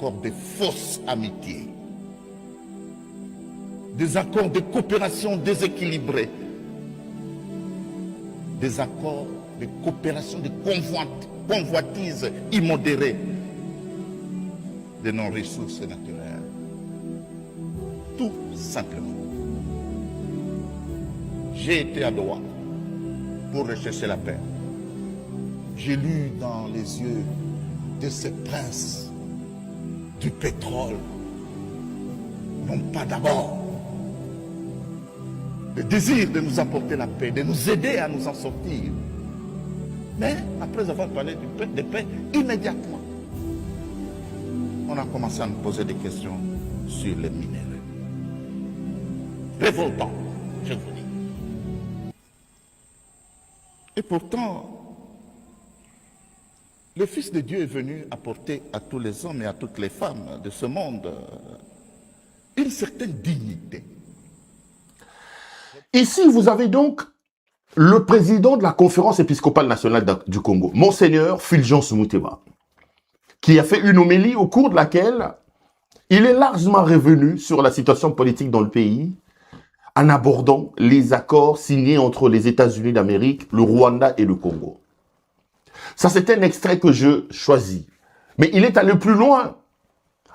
accords de fausse amitié, des accords de coopération déséquilibrés, des accords de coopération de convoitise immodérée de nos ressources naturelles. Tout simplement. J'ai été à Doha pour rechercher la paix. J'ai lu dans les yeux de ces princes du pétrole, non pas d'abord le désir de nous apporter la paix, de nous aider à nous en sortir, mais après avoir parlé de paix, immédiatement, on a commencé à nous poser des questions sur les minéraux. Révoltant, je vous dis. Et pourtant, le Fils de Dieu est venu apporter à tous les hommes et à toutes les femmes de ce monde une certaine dignité. Ici, vous avez donc le président de la conférence épiscopale nationale du Congo, Monseigneur Fulgence Muteba, qui a fait une homélie au cours de laquelle il est largement revenu sur la situation politique dans le pays en abordant les accords signés entre les États-Unis d'Amérique, le Rwanda et le Congo. Ça, c'est un extrait que je choisis. Mais il est allé plus loin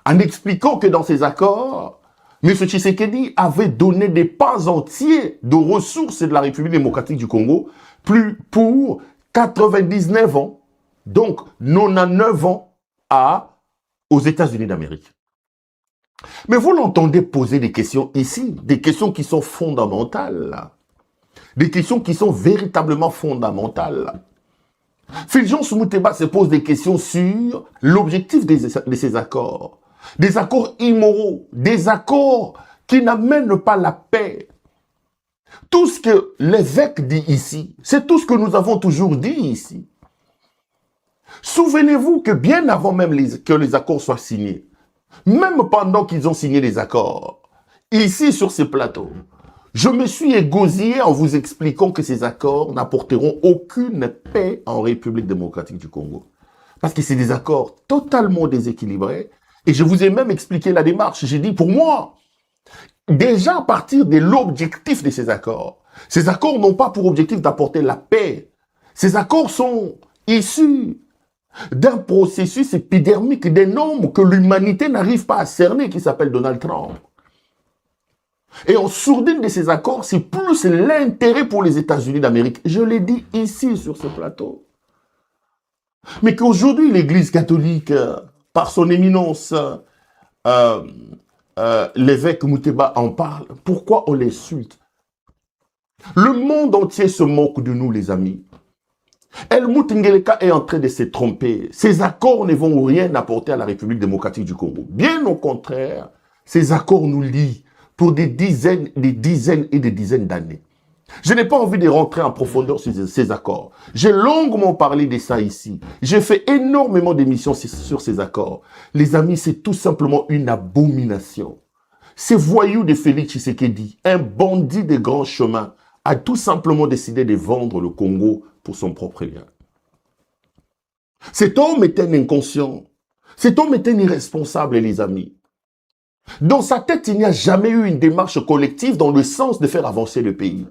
en expliquant que dans ces accords, M. Tshisekedi avait donné des pans entiers de ressources de la République démocratique du Congo pour 99 ans, donc 99 ans aux États-Unis d'Amérique. Mais vous l'entendez poser des questions ici, des questions qui sont fondamentales, des questions qui sont véritablement fondamentales. Fulgence Muteba se pose des questions sur l'objectif de ces accords. Des accords immoraux, des accords qui n'amènent pas la paix. Tout ce que l'évêque dit ici, c'est tout ce que nous avons toujours dit ici. Souvenez-vous que bien avant même que les accords soient signés, même pendant qu'ils ont signé les accords, ici sur ces plateaux, je me suis égosillé en vous expliquant que ces accords n'apporteront aucune paix en République démocratique du Congo. Parce que c'est des accords totalement déséquilibrés. Et je vous ai même expliqué la démarche. J'ai dit, pour moi, déjà à partir de l'objectif de ces accords n'ont pas pour objectif d'apporter la paix. Ces accords sont issus d'un processus épidermique d'un homme que l'humanité n'arrive pas à cerner, qui s'appelle Donald Trump. Et en sourdine de ces accords, c'est plus l'intérêt pour les États-Unis d'Amérique. Je l'ai dit ici sur ce plateau. Mais qu'aujourd'hui, l'Église catholique, par son éminence, l'évêque Muteba en parle, pourquoi on l'insulte? Le monde entier se moque de nous, les amis. Helmut Ngeleka est en train de se tromper. Ces accords ne vont rien apporter à la République démocratique du Congo. Bien au contraire, ces accords nous lient pour des dizaines et des dizaines d'années. Je n'ai pas envie de rentrer en profondeur sur ces accords. J'ai longuement parlé de ça ici. J'ai fait énormément d'émissions sur ces accords. Les amis, c'est tout simplement une abomination. Ces voyous de Félix Tshisekedi, un bandit de grand chemin, a tout simplement décidé de vendre le Congo pour son propre bien. Cet homme est un inconscient. Cet homme est un irresponsable, les amis. Dans sa tête, il n'y a jamais eu une démarche collective dans le sens de faire avancer le pays.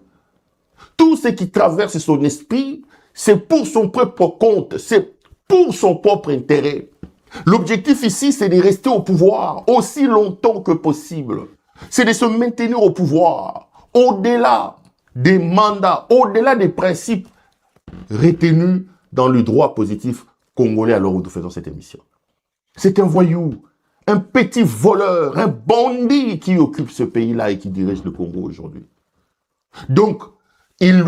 Tout ce qui traverse son esprit, c'est pour son propre compte, c'est pour son propre intérêt. L'objectif ici, c'est de rester au pouvoir aussi longtemps que possible. C'est de se maintenir au pouvoir, au-delà des mandats, au-delà des principes retenus dans le droit positif congolais alors où nous faisons cette émission. C'est un voyou, un petit voleur, un bandit qui occupe ce pays-là et qui dirige le Congo aujourd'hui. Donc, il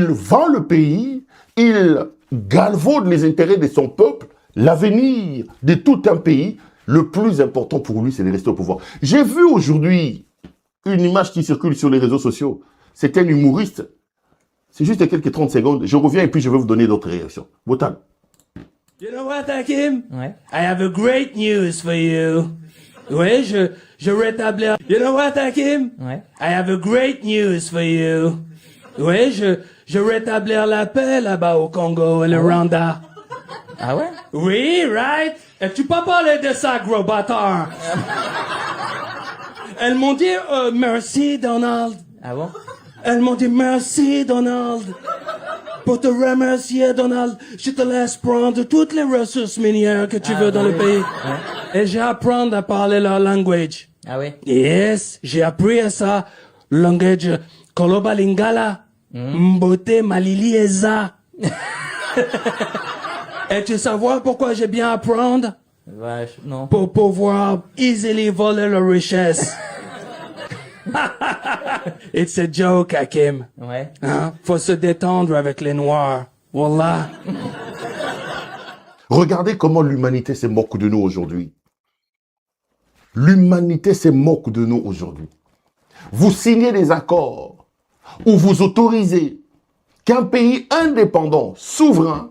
vend le pays, il galvaude les intérêts de son peuple, l'avenir de tout un pays. Le plus important pour lui, c'est de rester au pouvoir. J'ai vu aujourd'hui une image qui circule sur les réseaux sociaux. C'est un humoriste. C'est juste quelques 30 secondes. Je reviens et puis je vais vous donner d'autres réactions. Botan. You know what, Hakim? Ouais. I have a great news for you. Oui, je rétablir. You know what, Hakim? Ouais. I have a great news for you. Oui, je rétablir la paix là-bas au Congo et le Rwanda. Ah ouais? Oui, right? Et tu peux parler de ça, gros bâtard. Elles m'ont dit merci, Donald. Ah bon? Elles m'ont dit merci, Donald. Pour te remercier, Donald, je te laisse prendre toutes les ressources minières que tu veux dans le pays. Et j'ai appris à parler leur language. Ah ouais? Yes, j'ai appris à ça. Language Koloba Lingala, Mbote Malili Eza. Et tu savoir pourquoi j'ai bien apprendre? Vache, non. Pour pouvoir easily voler leur richesse. It's a joke, Hakim. Ouais. Hein? Faut se détendre avec les Noirs. Wallah. Regardez comment l'humanité se moque de nous aujourd'hui. L'humanité se moque de nous aujourd'hui. Vous signez des accords où vous autorisez qu'un pays indépendant, souverain,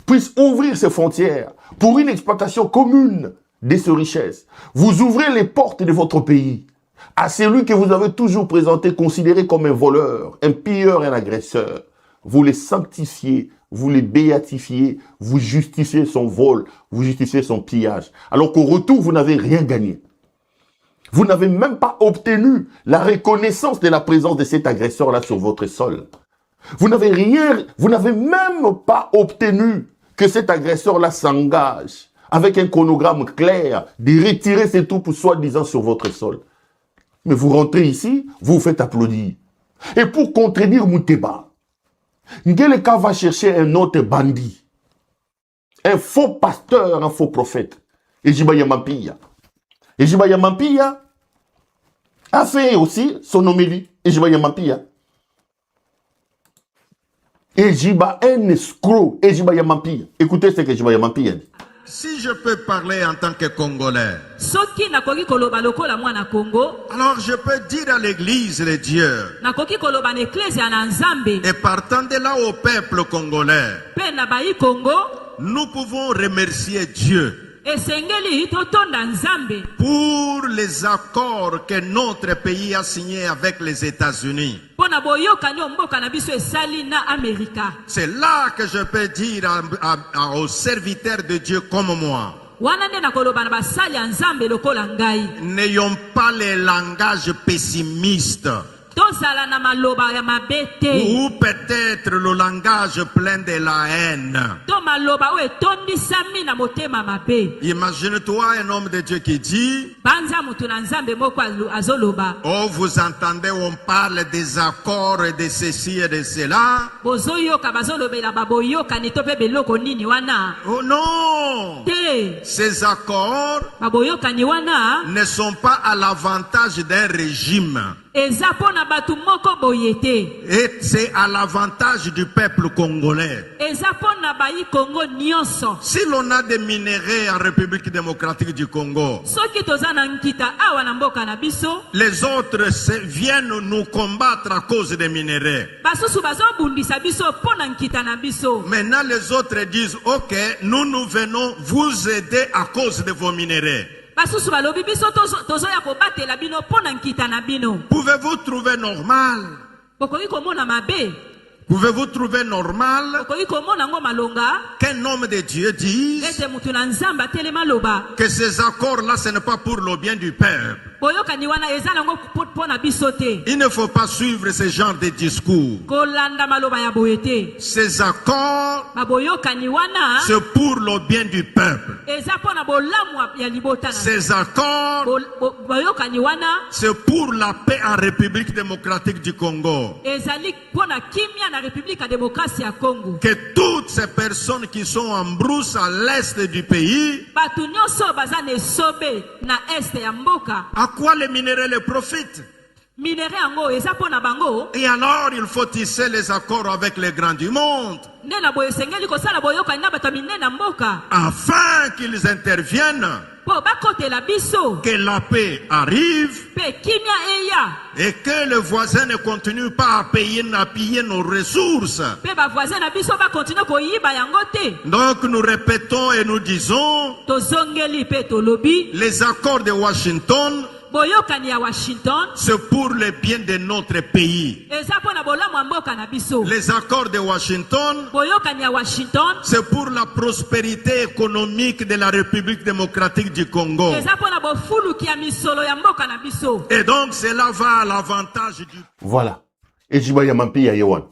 puisse ouvrir ses frontières pour une exploitation commune de ces richesses. Vous ouvrez les portes de votre pays à celui que vous avez toujours présenté, considéré comme un voleur, un pilleur, un agresseur. Vous les sanctifiez, vous les béatifiez, vous justifiez son vol, vous justifiez son pillage. Alors qu'au retour, vous n'avez rien gagné. Vous n'avez même pas obtenu la reconnaissance de la présence de cet agresseur-là sur votre sol. Vous n'avez même pas obtenu que cet agresseur-là s'engage avec un chronogramme clair de retirer ses troupes soi-disant sur votre sol. Mais vous rentrez ici, vous vous faites applaudir. Et pour contredire Mouteba, Ngeleka va chercher un autre bandit, un faux pasteur, un faux prophète, Ejiba Yamampia. Ejiba Yamampia a fait aussi son homélie, Ejiba Yamampia. Ejiba un escroc, Ejiba Yamampia. Écoutez ce que Ejiba Yamampia dit. Si je peux parler en tant que Congolais, soki nakoki koloba lokola mwana Congo, alors je peux dire à l'église de Dieu, nakoki koloba na ecclesia na Nzambe, et partant de là au peuple congolais, pe na bai Congo, nous pouvons remercier Dieu esengeli totonda Nzambe pour les accords que notre pays a signés avec les États-Unis. pona boyokani mboka na biso esali na Amerika. C'est là que je peux dire aux serviteurs de Dieu comme moi, Wana nde nakoloba na basali ya Nzambe lokola ngai. n'ayons pas les langages pessimistes Tozala na maloba ya mabete. ou peut-être le langage plein de la haine. To maloba o etondisami na motema mabe. Imagine-toi un homme de Dieu qui dit, Banza mutu na Nzambe moko azoloba. oh, vous entendez, on parle des accords et de ceci et de cela. Bozoyoka bazolobela baboyokani to pe beloko nini wana. Oh non! Te Ces accords baboyokani wana ne sont pas à l'avantage d'un régime. eza pona batu moko boyete. Et c'est à l'avantage du peuple congolais. Eza pona bayi Congo nyonso. Si l'on a des minéraux en République démocratique du Congo, Soki toza na nkita awa na mboka na biso, les autres viennent nous combattre à cause des minéraux. basusu bazobundisa biso pona nkita na biso. Maintenant, les autres disent, ok, nous venons vous aider à cause de vos minéraux. Basusu balobi biso tozoya kobatela bino pona nkita na bino. Pouvez-vous trouver normal? Bokoki komona mabe. Pouvez-vous trouver normal Bokoki komona ngo malonga. qu'un homme de Dieu dise Ete mutu na Nzambe atelema loba. que ces accords-là, ce n'est pas pour le bien du peuple? Boyokani wana eza nango pona biso te. Il ne faut pas suivre ce genre de discours. Kolanda maloba ya boyete. Ces accords, Baboyokani wana c'est pour le bien du peuple. eza pona bolamu ya libota na. Ces accords, Boyokani wana c'est pour la paix en République démocratique du Congo. ezali pona kimia na République ya Démocratie ya Congo. Que toutes ces personnes qui sont en brousse à l'est du pays, Batu nyonso baza na esobe na este ya mboka. à quoi les minéraux les profitent? Minere yango eza pona bango. Et alors, il faut tisser les accords avec les grands du monde Nde na boye sengeli kosala boyokani na bato ya minene na mboka. afin qu'ils interviennent, Po bakotela biso. que la paix arrive Pe kimia eya. et que le voisin ne continue pas à piller nos ressources. Pe bavoisin na biso bakontinue koyiba yango te. Donc nous répétons et nous disons, Tozongeli pe tolobi. les accords de Washington boyokani ya Washington c'est pour le bien de notre pays. eza pona bolamu ya mboka na biso. Les accords de Washington, Boyokani ya Washington c'est pour la prospérité économique de la République démocratique du Congo. eza pona bofuluki ya misolo ya mboka na biso. Et donc cela va à l'avantage du... Voilà. Ejiba Yamampia, Yewan.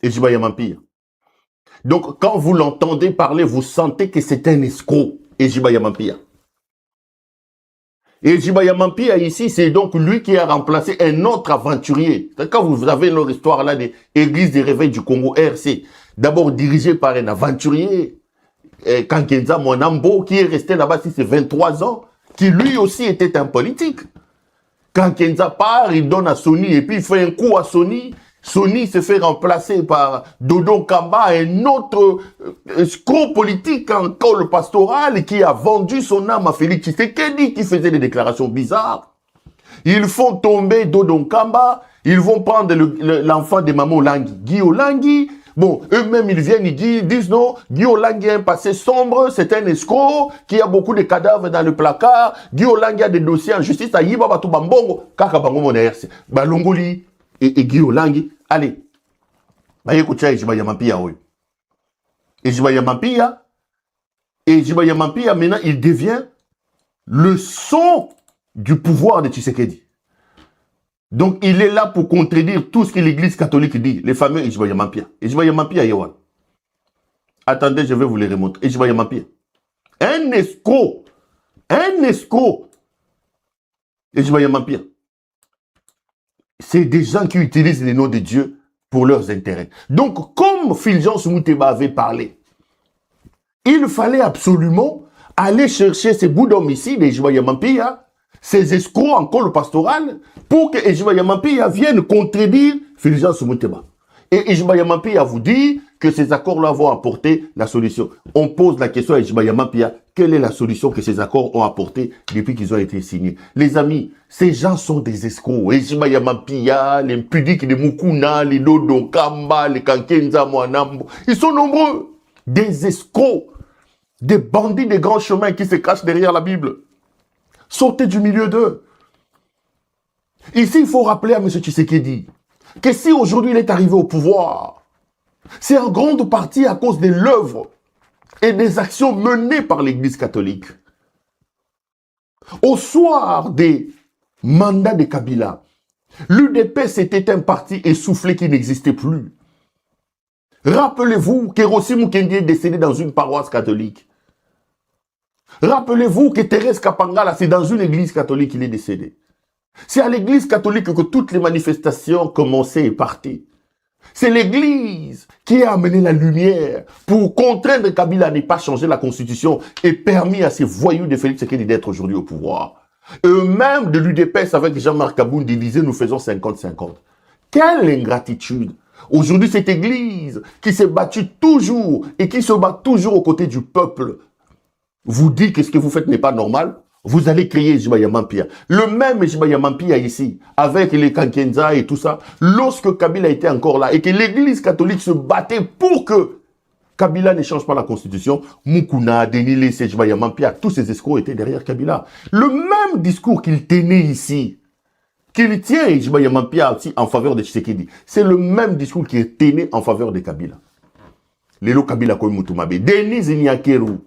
Ejiba Yamampia. Donc, quand vous l'entendez parler, vous sentez que c'est un escroc. Ejiba Yamampia. Ejiba Yamampia, ici, c'est donc lui qui a remplacé un autre aventurier. Quand vous avez leur histoire là des Églises des réveils du Congo, RC, d'abord dirigé par un aventurier, Kankenza Mwanambo, qui est resté là-bas, c'est 23 ans, qui lui aussi était un politique. Quand Kenza part, il donne à Sony et puis il fait un coup à Sony. Sony se fait remplacer par Dodo Kamba, un autre escroc politique en col pastoral qui a vendu son âme à Félix Tshisekedi qui faisait des déclarations bizarres. Ils font tomber Dodo Kamba, ils vont prendre l'enfant de Maman Olangi, Guy Olangi. Bon, eux-mêmes, ils viennent, ils disent non, Guy Olangi a un passé sombre, c'est un escroc, qui a beaucoup de cadavres dans le placard, Guy Olangi a des dossiers en justice, Aïba Batou Bambongo, Kaka Bango Monerse, Balongoli et Guy Olangi, allez, bah écoutez, Ejiba Yamampia, oui. Ejiba Yamampia, maintenant, il devient le son du pouvoir de Tshisekedi. Donc, il est là pour contredire tout ce que l'Église catholique dit, les fameux Ejiba Yamampia. Ejiba Yamampia, Yewan. Attendez, je vais vous les remontrer. Ejiba Yamampia. Un escroc. Un escroc. Ejiba Yamampia. C'est des gens qui utilisent les noms de Dieu pour leurs intérêts. Donc, comme Fulgence Mouteba avait parlé, il fallait absolument aller chercher ces bouts d'hommes ici, les Ejiba Yamampia, ces escrocs en col pastoral, pour que Ejiba Yamampia vienne contredire Fulgence Mouteba. Et Ejiba Yamampia vous dit que ces accords-là vont apporter la solution. On pose la question à Ejiba Yamampia, quelle est la solution que ces accords ont apporté depuis qu'ils ont été signés? Les amis, ces gens sont des escrocs. Ejiba Yamampia, les pudiques, les Mukuna, les Dodo Kamba, les Kankenza Mwanambo, ils sont nombreux. Des escrocs, des bandits des grands chemins qui se cachent derrière la Bible. Sortez du milieu d'eux. Ici, il faut rappeler à M. Tshisekedi que si aujourd'hui il est arrivé au pouvoir, c'est en grande partie à cause de l'œuvre et des actions menées par l'Église catholique. Au soir des mandats de Kabila, l'UDPS était un parti essoufflé qui n'existait plus. Rappelez-vous que Rossi Mukendi est décédé dans une paroisse catholique. Rappelez-vous que Thérèse Kapangala, c'est dans une église catholique qu'il est décédé. C'est à l'église catholique que toutes les manifestations commençaient et partaient. C'est l'église qui a amené la lumière pour contraindre Kabila à ne pas changer la constitution et permis à ces voyous de Félix Tshisekedi d'être aujourd'hui au pouvoir. Eux-mêmes de l'UDPS avec Jean-Marc Kabound disaient nous faisons 50-50. Quelle ingratitude! Aujourd'hui, cette église qui s'est battue toujours et qui se bat toujours aux côtés du peuple vous dit que ce que vous faites n'est pas normal, vous allez créer Ejiba Yamampia. Le même Ejiba Yamampia ici, avec les Kankenza et tout ça, lorsque Kabila était encore là et que l'église catholique se battait pour que Kabila ne change pas la constitution, Mukuna, Denile, Ejiba Yamampia, tous ces escrocs étaient derrière Kabila. Le même discours qu'il tenait ici, qu'il tient Ejiba Yamampia aussi en faveur de Tshisekedi, c'est le même discours qu'il tenait en faveur de Kabila. Lelo Kabila Koymutumabe, Denise Nyakeru,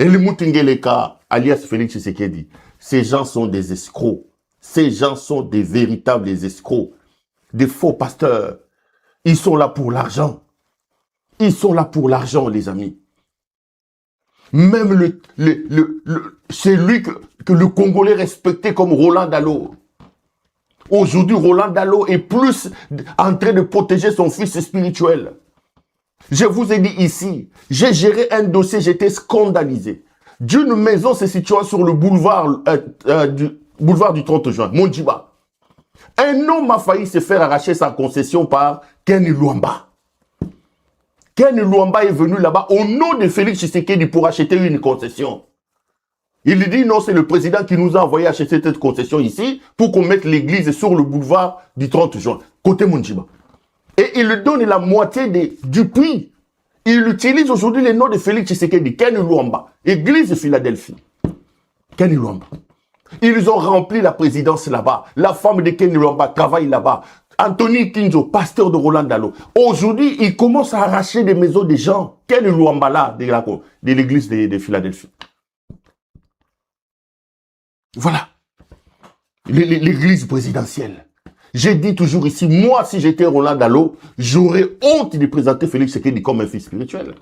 Elimutingeleka, alias Félix Tshisekedi, ces gens sont des escrocs. Ces gens sont des véritables escrocs. Des faux pasteurs. Ils sont là pour l'argent. Ils sont là pour l'argent, les amis. Même c'est lui que le Congolais respectait comme Roland Dallot. Aujourd'hui, Roland Dallot est plus en train de protéger son fils spirituel. Je vous ai dit ici, j'ai géré un dossier, j'étais scandalisé. D'une maison se situant sur le boulevard du 30 juin, Mondjiba. Un homme a failli se faire arracher sa concession par Ken Luamba. Ken Luamba est venu là-bas au nom de Félix Tshisekedi pour acheter une concession. Il dit non, c'est le président qui nous a envoyé acheter cette concession ici pour qu'on mette l'église sur le boulevard du 30 juin, côté Mondjiba. Et il lui donne la moitié du prix. Il utilise aujourd'hui les noms de Félix Tshisekedi, Ken Luamba, Église de Philadelphie. Ken Luamba. Ils ont rempli la présidence là-bas. La femme de Ken Luamba travaille là-bas. Anthony Kinzo, pasteur de Roland Dalo. Aujourd'hui, il commence à arracher des maisons des gens. Ken Luamba là, de l'église de Philadelphie. Voilà. L'église présidentielle. J'ai dit toujours ici, moi, si j'étais Roland Dalo, j'aurais honte de présenter Félix Tshisekedi comme un fils spirituel.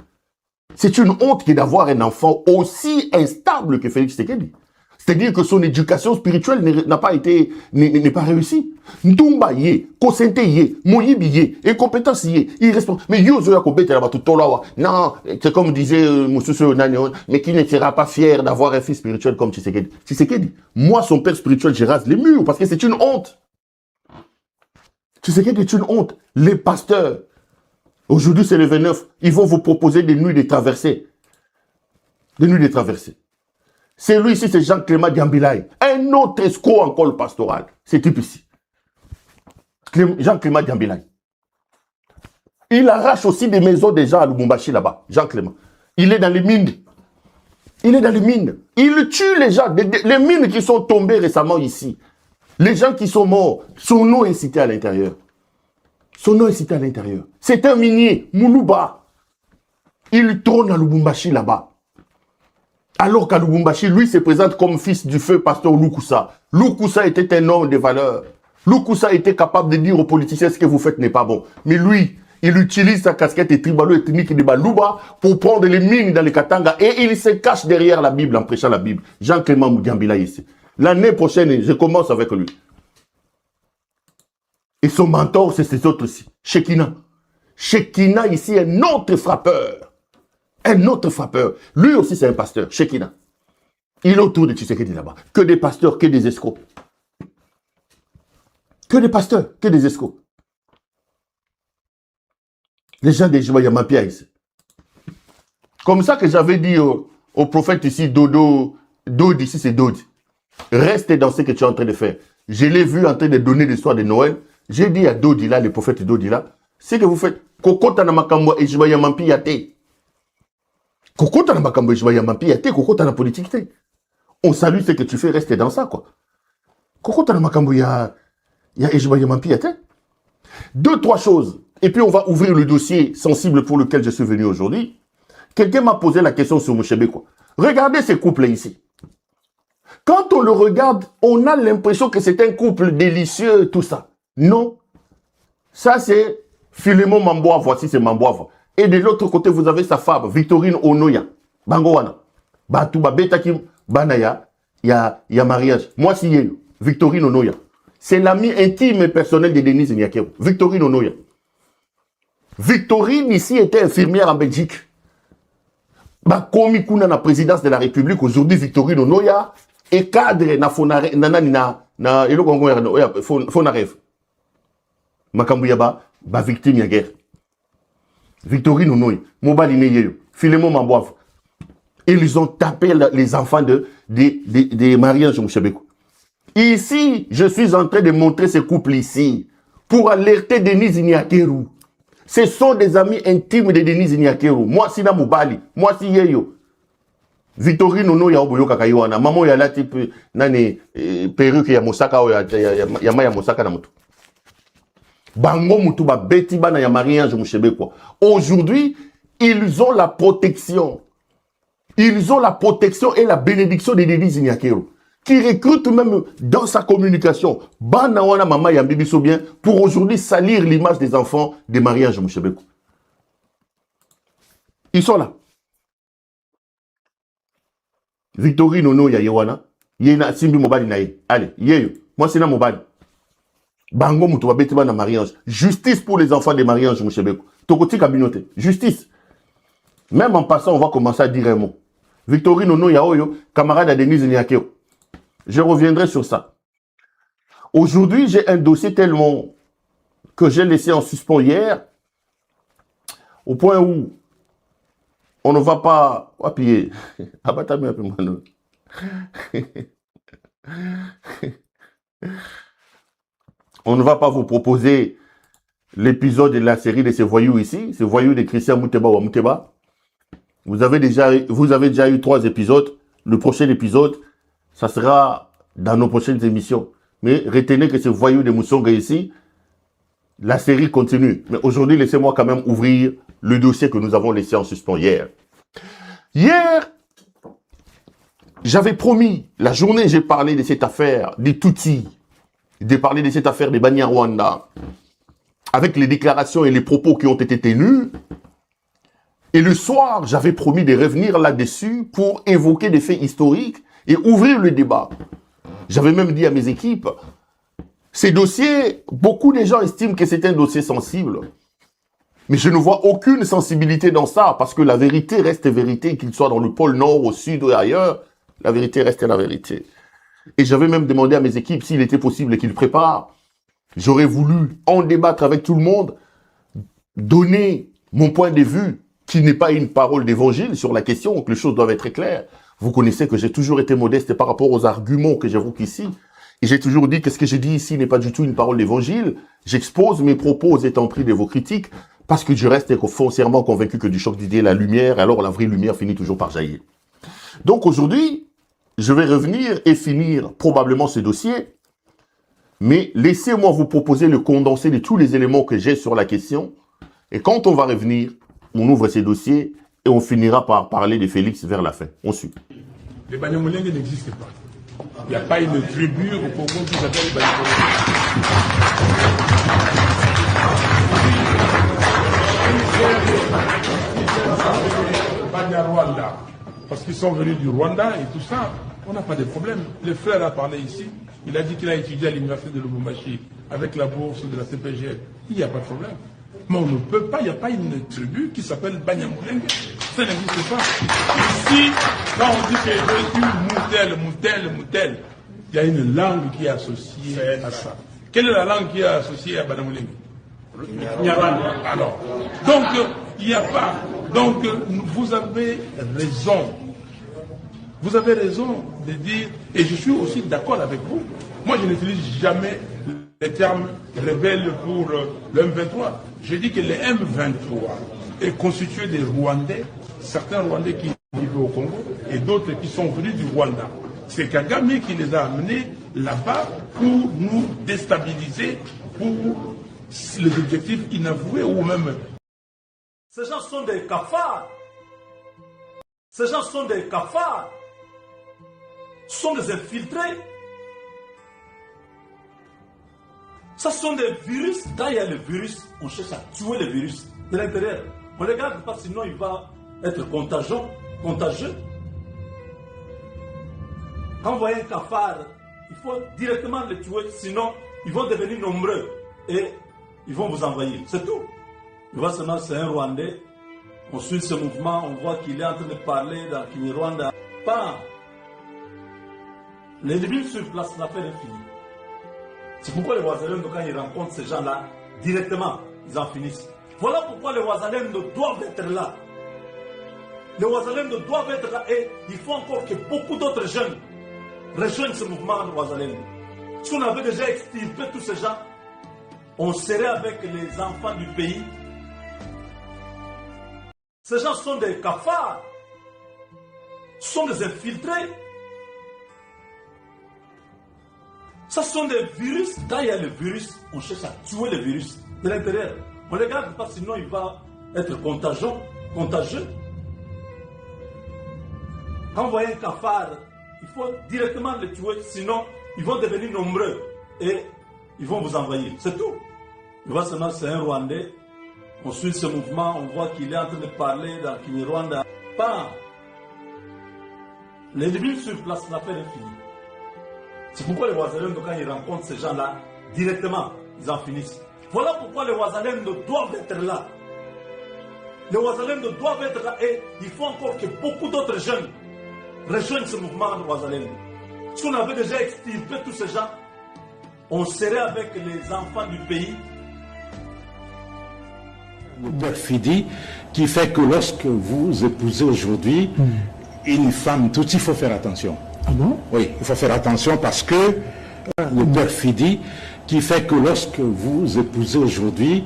C'est une honte que d'avoir un enfant aussi instable que Félix Tshisekedi. C'est-à-dire que son éducation spirituelle n'a pas été, n'est pas réussie. Ndumba yé, Kosente yé, Moyibi yé, incompétence yé, irresponsable. Mais Yozo Yakobete là-bas tout là. Non, c'est comme disait Moussoussou Nanion, mais qui ne sera pas fier d'avoir un fils spirituel comme Tshisekedi. Tshisekedi, moi, son père spirituel, je rase les murs parce que c'est une honte. Tshisekedi est une honte. Les pasteurs, aujourd'hui c'est le 29, ils vont vous proposer des nuits de traversée. Des nuits de traversée. C'est lui ici, c'est Jean-Clément Diambilaye. Un autre escroc encore le pastoral. C'est type ici. Jean-Clément Diambilaye. Il arrache aussi des maisons des gens à Lubumbashi là-bas. Jean-Clément. Il est dans les mines. Il est dans les mines. Il tue les gens. Les mines qui sont tombées récemment ici. Les gens qui sont morts. Son nom est cité à l'intérieur. Son nom est cité à l'intérieur. C'est un minier. Moulouba. Il trône à Lubumbashi là-bas. Alors qu'à Lubumbashi, lui se présente comme fils du feu pasteur Lukusa. Lukusa était un homme de valeur. Lukusa était capable de dire aux politiciens ce que vous faites n'est pas bon. Mais lui, il utilise sa casquette et tribalo-ethnique de Baluba pour prendre les mines dans les Katanga et il se cache derrière la Bible en prêchant la Bible. Jean-Clément Mugambila ici. L'année prochaine, je commence avec lui. Et son mentor, c'est ces autres aussi. Shekina. Shekina ici, un autre frappeur. Un autre frappeur. Lui aussi, c'est un pasteur. Shekina. Il est autour de Tshisekedi là-bas. Que des pasteurs, que des escrocs. Que des pasteurs, que des escrocs. Les gens des Joyamapia ici. Comme ça que j'avais dit au prophète ici, Dodo ici, c'est Dodi. Reste dans ce que tu es en train de faire. Je l'ai vu en train de donner l'histoire de Noël. J'ai dit à Dodi là, le prophète Dodi là, ce que vous faites, Kokota na makambo et Joyamapia te. Kokota na makambo et Joyamapia te, Kokota na politique te. On salue ce que tu fais, reste dans ça quoi. Kokota na makambo ya Joyamapia te. Deux, trois choses. Et puis on va ouvrir le dossier sensible pour lequel je suis venu aujourd'hui. Quelqu'un m'a posé la question sur Mouchebe quoi. Regardez ces couples ici. Quand on le regarde, on a l'impression que c'est un couple délicieux, tout ça. Non. Ça, c'est Philémon Mamboa. Voici, c'est Mamboa. Et de l'autre côté, vous avez sa femme, Victorine Onoya. Bangowana. Batouba Betakim Banaya. Il y a mariage. Moi, si yé, Victorine Onoya. C'est l'ami intime et personnel de Denise Nyakero. Victorine Onoya. Victorine, ici, était infirmière en Belgique. Komi Kuna, la présidence de la République, aujourd'hui, Victorine Onoya. Et cadre na fonare na elo kongo ya fonaref makambuyaba ba victime ya guerre Victorine Onoy mobali ne yeyo Philémon Mamboave ils ont tapé les enfants des mariages Mouchebeko. Ici je suis en train de montrer ce couple ici pour alerter Denise Nyakeru. Ce sont des amis intimes de Denise Nyakeru. Moi si na mobali moi si yeyo Victorine Ono ya oboyo kakaiwana maman ya la type nani perruque ya Mosaka ya maya Mosaka na mutu bango mutu ba beti bana ya mariage Mouchebe quoi. Aujourd'hui, ils ont la protection. Ils ont la protection et la bénédiction de Denise Nyakero qui recrute même dans sa communication bana wana mama ya bibiso bien pour aujourd'hui salir l'image des enfants des mariages Mouchebe quoi. Ils sont là. Victorine Ono ya yewana yena simbi mobali na ye. Allez, yeyo. Moi c'est na mobali. Bango mutu babeti bana mariage. Justice pour les enfants des mariages Mouchebeko. Tokoti kabinote. Justice. Même en passant, on va commencer à dire un mot. Victorine Ono ya oyo, camarade à Denise Nyakero. Je reviendrai sur ça. Aujourd'hui, j'ai un dossier tellement que j'ai laissé en suspens hier, au point où on ne va pas appuyer. On ne va pas vous proposer l'épisode de la série de ces voyous ici, ces voyous de Christian Mouteba ou Mouteba. Vous avez déjà eu 3 épisodes. Le prochain épisode, ça sera dans nos prochaines émissions. Mais retenez que ce voyou de Moussonga ici, la série continue. Mais aujourd'hui, laissez-moi quand même ouvrir le dossier que nous avons laissé en suspens hier. Hier, j'avais promis, la journée, j'ai parlé de cette affaire des Tutsis, j'ai parlé de cette affaire des Banyarwanda, avec les déclarations et les propos qui ont été tenus. Et le soir, j'avais promis de revenir là-dessus pour évoquer des faits historiques et ouvrir le débat. J'avais même dit à mes équipes, ces dossiers, beaucoup de gens estiment que c'est un dossier sensible. Mais je ne vois aucune sensibilité dans ça, parce que la vérité reste vérité, qu'il soit dans le pôle Nord, au Sud ou ailleurs, la vérité reste la vérité. Et j'avais même demandé à mes équipes s'il était possible qu'ils préparent. J'aurais voulu en débattre avec tout le monde, donner mon point de vue, qui n'est pas une parole d'évangile sur la question, que les choses doivent être claires. Vous connaissez que j'ai toujours été modeste par rapport aux arguments que j'évoque ici. Et j'ai toujours dit que ce que je dis ici n'est pas du tout une parole d'évangile. J'expose mes propos étant pris de vos critiques, parce que je reste foncièrement convaincu que du choc d'idées, la lumière, alors la vraie lumière finit toujours par jaillir. Donc aujourd'hui, je vais revenir et finir probablement ce dossier, mais laissez-moi vous proposer le condensé de tous les éléments que j'ai sur la question, et quand on va revenir, on ouvre ces dossiers, et on finira par parler de Félix vers la fin. On suit. Les Banyamulenge n'existent pas. Il n'y a pas une tribu au Congo qui s'appelle Banyarwanda. Parce qu'ils sont venus du Rwanda et tout ça, on n'a pas de problème. Le frère a parlé ici, il a dit qu'il a étudié à l'université de Lubumbashi avec la bourse de la CPGL. Il n'y a pas de problème. Mais on ne peut pas, il n'y a pas une tribu qui s'appelle Banyamulenge. Ça n'existe pas. Ici, quand on dit que Moutel, il y a une langue qui est associée à ça. Quelle est la langue qui est associée à Banyamulenge? Alors, donc, il n'y a pas. Donc, vous avez raison. Vous avez raison de dire, et je suis aussi d'accord avec vous. Moi, je n'utilise jamais les termes rebelles pour le M23. Je dis que le M23 est constitué des Rwandais, certains Rwandais qui vivent au Congo et d'autres qui sont venus du Rwanda. C'est Kagame qui les a amenés là-bas pour nous déstabiliser, pour les objectifs inavoués ou même... Ces gens sont des cafards. Ces gens sont des cafards. Ce sont des infiltrés. Ce sont des virus. Quand il y a le virus, on cherche à tuer le virus de l'intérieur. On ne regarde pas, sinon il va être contagieux. Quand vous voyez un cafard, il faut directement le tuer, sinon ils vont devenir nombreux et ils vont vous envahir. C'est tout. Il voit seulement c'est un Rwandais. On suit ce mouvement, on voit qu'il est en train de parler dans Kinyarwanda. Pas. Les villes sur place, l'affaire est finie. C'est pourquoi les Ouazalènes, quand ils rencontrent ces gens-là, directement, ils en finissent. Voilà pourquoi les Ouazalènes doivent être là. Les Ouazalènes doivent être là et il faut encore que beaucoup d'autres jeunes rejoignent ce mouvement de Ouazalènes. Si on avait déjà extirpé tous ces gens, on serait avec les enfants du pays. Ces gens sont des cafards. Ce sont des infiltrés. Ce sont des virus. Quand il y a le virus, on cherche à tuer le virus de l'intérieur. On ne regarde pas, sinon il va être contagieux. Quand vous voyez un cafard, il faut directement le tuer, sinon ils vont devenir nombreux et ils vont vous envahir. C'est tout. Il voit seulement c'est un Rwandais. On suit ce mouvement, on voit qu'il est en train de parler dans Kinyarwanda. Pas. Les villes sur place, l'affaire est finie. C'est pourquoi les Ouazalènes, quand ils rencontrent ces gens-là, directement, ils en finissent. Voilà pourquoi les Ouazalènes doivent être là. Les Ouazalènes doivent être là et il faut encore que beaucoup d'autres jeunes rejoignent ce mouvement de Ouazalènes. Si on avait déjà extirpé tous ces gens, on serait avec les enfants du pays. Le perfidie qui fait que lorsque vous épousez aujourd'hui une femme, tout il faut faire attention. Ah bon? Oui, il faut faire attention parce que le perfidie qui fait que lorsque vous épousez aujourd'hui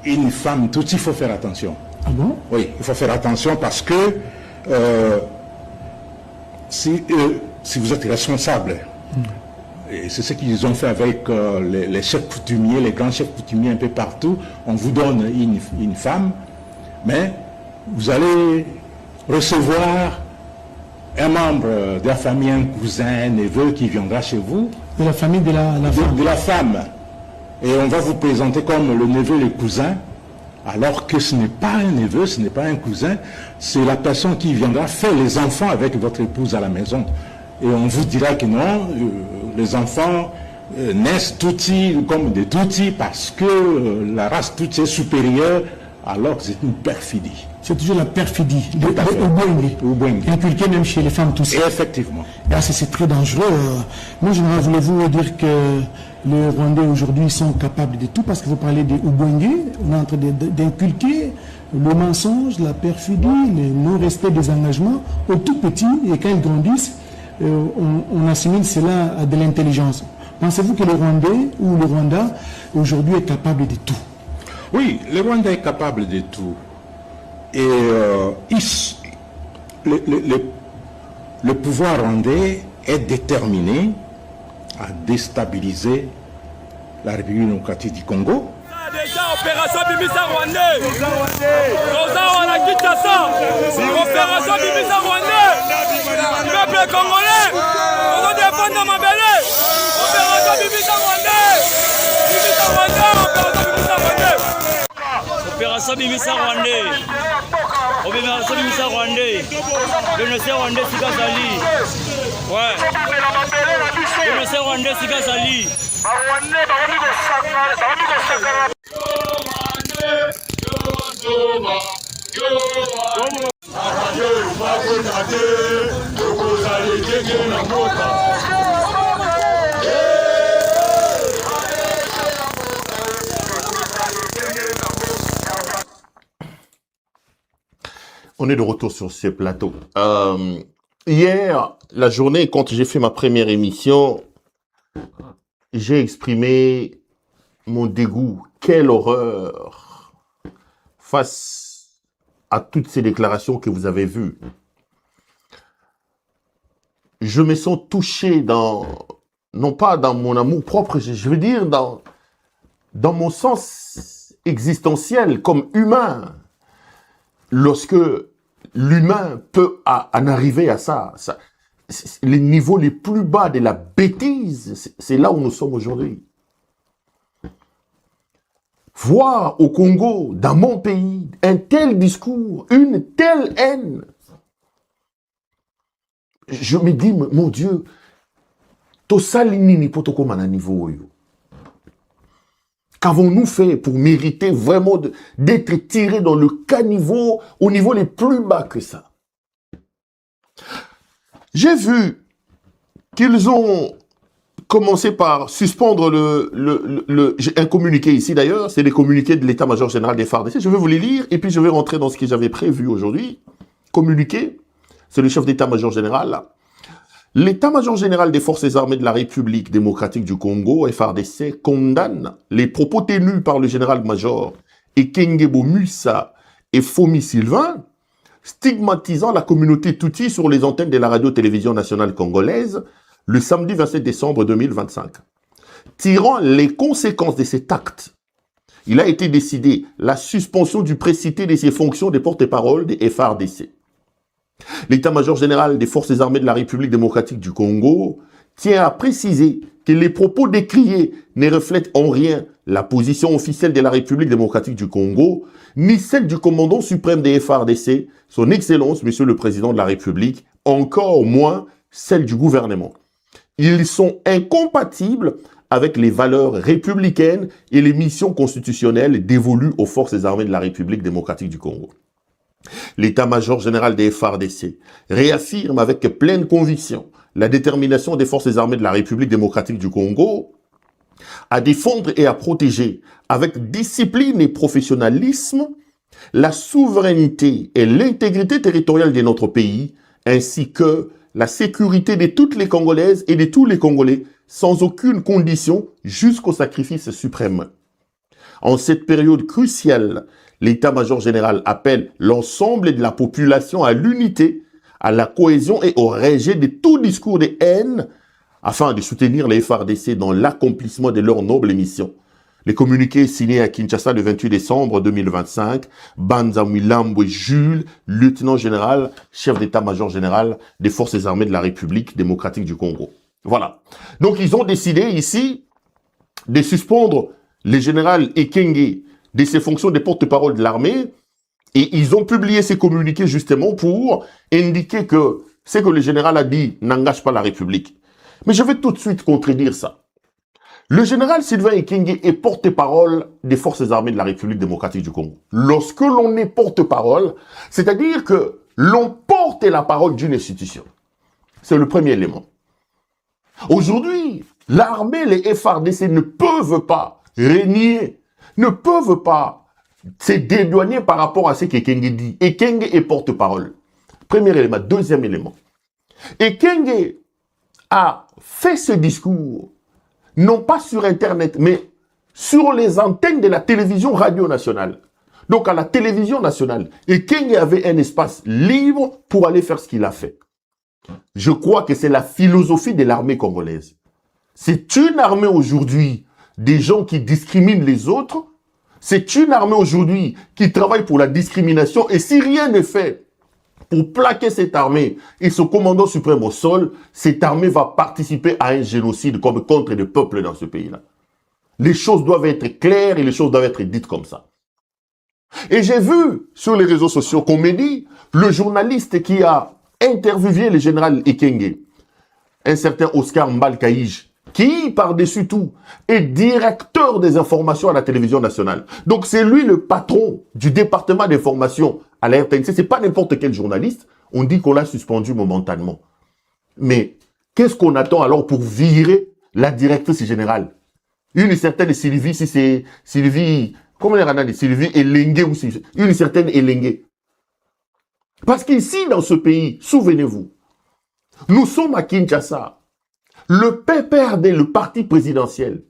une femme, tout il faut faire attention. Ah bon? Oui, il faut faire attention parce que si vous êtes responsable Et c'est ce qu'ils ont fait avec les chefs coutumiers, les grands chefs coutumiers un peu partout. On vous donne une femme, mais vous allez recevoir un membre de la famille, un cousin, un neveu qui viendra chez vous. De la famille de la femme. De la femme. Et on va vous présenter comme le neveu, le cousin, alors que ce n'est pas un neveu, ce n'est pas un cousin, c'est la personne qui viendra faire les enfants avec votre épouse à la maison. Et on vous dira que non, les enfants naissent Tutsi comme des Tutsis parce que la race Tutsi est supérieure, alors que c'est une perfidie. C'est toujours la perfidie, Au Bwenge. Inculquée même chez les femmes tous. Effectivement. Et là, c'est très dangereux. Moi, je voulais-vous dire que les Rwandais aujourd'hui sont capables de tout, parce que vous parlez des Ubwenge, on est en train d'inculquer le mensonge, la perfidie, le non-respect des engagements aux tout petits, et quand ils grandissent, on assimile cela à de l'intelligence. Pensez-vous que le Rwandais ou le Rwanda aujourd'hui est capable de tout? Oui, le Rwanda est capable de tout. Et le pouvoir rwandais est déterminé à déstabiliser la République démocratique du Congo. Déjà opération Bimisa Rwandais. Rosa la Kinshasa. Opération Bimisa Rwandais. Peuple congolais. On va défendre ma belle. Opération Bimisa Rwandais. Bimisa Rwandais. Opération Bimisa Rwandais. Opération Bimisa Rwandais. Le nation Rwandais Sikazali. Ouais. Le nation Rwandais Sikazali. On est de retour sur ce plateau. Hier, la journée, quand j'ai fait ma première émission, j'ai exprimé mon dégoût. Quelle horreur face à toutes ces déclarations que vous avez vues. Je me sens touché non pas dans mon amour propre, je veux dire dans mon sens existentiel comme humain. Lorsque l'humain peut en arriver à ça, les niveaux les plus bas de la bêtise, c'est là où nous sommes aujourd'hui. Voir au Congo, dans mon pays, un tel discours, une telle haine, je me dis, mon Dieu, qu'avons-nous fait pour mériter vraiment d'être tirés dans le caniveau au niveau les plus bas que ça? J'ai vu qu'ils ont commencé par suspendre un communiqué ici d'ailleurs, c'est les communiqués de l'état-major général des FARDC. Je vais vous les lire et puis je vais rentrer dans ce que j'avais prévu aujourd'hui. Communiqué, c'est le chef d'état-major général là. L'état-major général des forces armées de la République démocratique du Congo, FARDC, condamne les propos tenus par le général-major Ekengebo Musa et Fomi Sylvain, stigmatisant la communauté Tutsi sur les antennes de la radio-télévision nationale congolaise le samedi 27 décembre 2025. Tirant les conséquences de cet acte, il a été décidé la suspension du précité de ses fonctions de porte-parole des FARDC. L'état-major général des forces armées de la République démocratique du Congo tient à préciser que les propos décriés ne reflètent en rien la position officielle de la République démocratique du Congo, ni celle du commandant suprême des FARDC, son Excellence, Monsieur le Président de la République, encore moins celle du gouvernement. Ils sont incompatibles avec les valeurs républicaines et les missions constitutionnelles dévolues aux forces armées de la République démocratique du Congo. L'état-major général des FARDC réaffirme avec pleine conviction la détermination des forces armées de la République démocratique du Congo à défendre et à protéger avec discipline et professionnalisme la souveraineté et l'intégrité territoriale de notre pays, ainsi que la sécurité de toutes les Congolaises et de tous les Congolais, sans aucune condition, jusqu'au sacrifice suprême. En cette période cruciale, l'état-major général appelle l'ensemble de la population à l'unité, à la cohésion et au rejet de tout discours de haine afin de soutenir les FARDC dans l'accomplissement de leur noble mission. Les communiqués signés à Kinshasa le 28 décembre 2025, Banza Mwilambo Jules, lieutenant général, chef d'état-major général des forces armées de la République démocratique du Congo. Voilà. Donc ils ont décidé ici de suspendre le général Ekenge de ses fonctions de porte-parole de l'armée et ils ont publié ces communiqués justement pour indiquer que ce que le général a dit n'engage pas la République. Mais je vais tout de suite contredire ça. Le général Sylvain Ekenge est porte-parole des forces armées de la République démocratique du Congo. Lorsque l'on est porte-parole, c'est-à-dire que l'on porte la parole d'une institution. C'est le premier élément. Aujourd'hui, l'armée, les FARDC ne peuvent pas régner, ne peuvent pas se dédouaner par rapport à ce qu'Ekenge dit. Ekenge est porte-parole. Premier élément. Deuxième élément. Ekenge a fait ce discours non pas sur Internet, mais sur les antennes de la télévision radio nationale. Donc à la télévision nationale. Et Ekenge avait un espace libre pour aller faire ce qu'il a fait. Je crois que c'est la philosophie de l'armée congolaise. C'est une armée aujourd'hui des gens qui discriminent les autres. C'est une armée aujourd'hui qui travaille pour la discrimination. Et si rien n'est fait pour plaquer cette armée et ce commandant suprême au sol, cette armée va participer à un génocide comme contre des peuples dans ce pays-là. Les choses doivent être claires et les choses doivent être dites comme ça. Et j'ai vu sur les réseaux sociaux qu'on me dit, le journaliste qui a interviewé le général Ekenge, un certain Oscar Mbalkaïj, qui, par-dessus tout, est directeur des informations à la télévision nationale. Donc c'est lui le patron du département d'information à la RTNC. C'est pas n'importe quel journaliste. On dit qu'on l'a suspendu momentanément. Mais qu'est-ce qu'on attend alors pour virer la directrice générale? Une certaine Sylvie, si c'est Sylvie, comment on dit Sylvie Elengue ou une certaine Elengue. Parce qu'ici, dans ce pays, souvenez-vous, nous sommes à Kinshasa. Le PPRD, le parti présidentiel,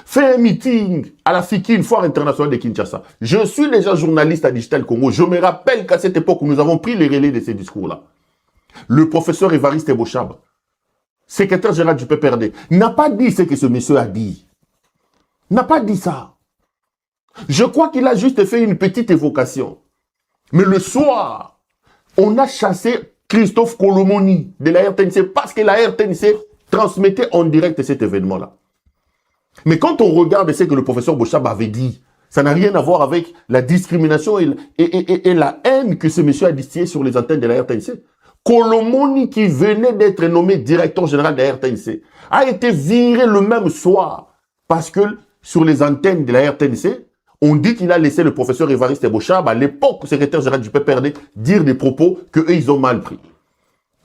fait un meeting à la FIKI, une foire internationale de Kinshasa. Je suis déjà journaliste à Digital Congo. Je me rappelle qu'à cette époque, nous avons pris les relais de ces discours-là. Le professeur Évariste Bochab, secrétaire général du PPRD, n'a pas dit ce que ce monsieur a dit. N'a pas dit ça. Je crois qu'il a juste fait une petite évocation. Mais le soir, on a chassé Christophe Kolomoni de la RTNC parce que la RTNC transmettait en direct cet événement-là. Mais quand on regarde ce que le professeur Bochab avait dit, ça n'a rien à voir avec la discrimination et la haine que ce monsieur a distillée sur les antennes de la RTNC. Kolomoni, qui venait d'être nommé directeur général de la RTNC, a été viré le même soir parce que sur les antennes de la RTNC, on dit qu'il a laissé le professeur Évariste Bochab, à l'époque secrétaire général du PPRD, dire des propos qu'eux, ils ont mal pris.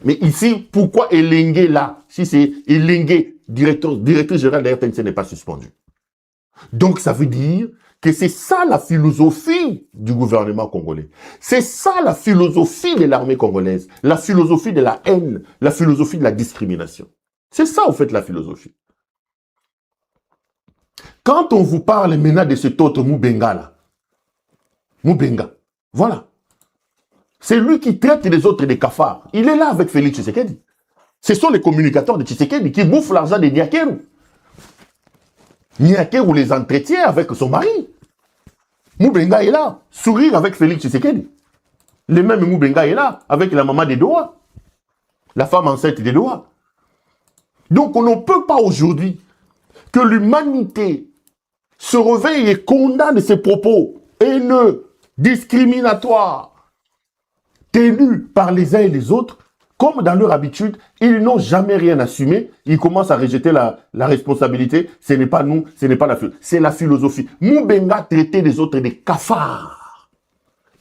Mais ici, pourquoi Elengue là, si c'est Elengue, directeur général de la RTNC n'est pas suspendu? Donc ça veut dire que c'est ça la philosophie du gouvernement congolais. C'est ça la philosophie de l'armée congolaise. La philosophie de la haine, la philosophie de la discrimination. C'est ça, en fait, la philosophie. Quand on vous parle maintenant de cet autre Moubenga là, Moubenga, voilà. C'est lui qui traite les autres des cafards. Il est là avec Félix Tshisekedi. Ce sont les communicateurs de Tshisekedi qui bouffent l'argent de Niakeru. Niakeru les entretient avec son mari. Moubenga est là, sourire avec Félix Tshisekedi. Le même Moubenga est là, avec la maman des Doha. La femme enceinte des Doha. Donc on ne peut pas aujourd'hui que l'humanité se réveille et condamne ces propos haineux, discriminatoires, tenus par les uns et les autres, comme dans leur habitude, ils n'ont jamais rien assumé, ils commencent à rejeter la responsabilité, ce n'est pas nous, ce n'est pas la philosophie, c'est la philosophie. Moubenga traitait les autres des cafards.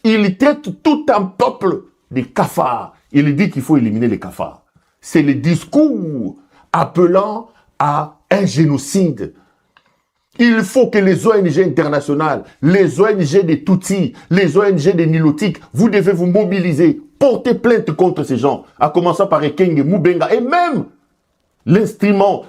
Il traite tout un peuple des cafards. Il dit qu'il faut éliminer les cafards. C'est le discours appelant à un génocide. Il faut que les ONG internationales, les ONG des Tutsis, les ONG des Nilotiques, vous devez vous mobiliser, porter plainte contre ces gens, à commencer par Ekenge, Moubenga et même l'instrument.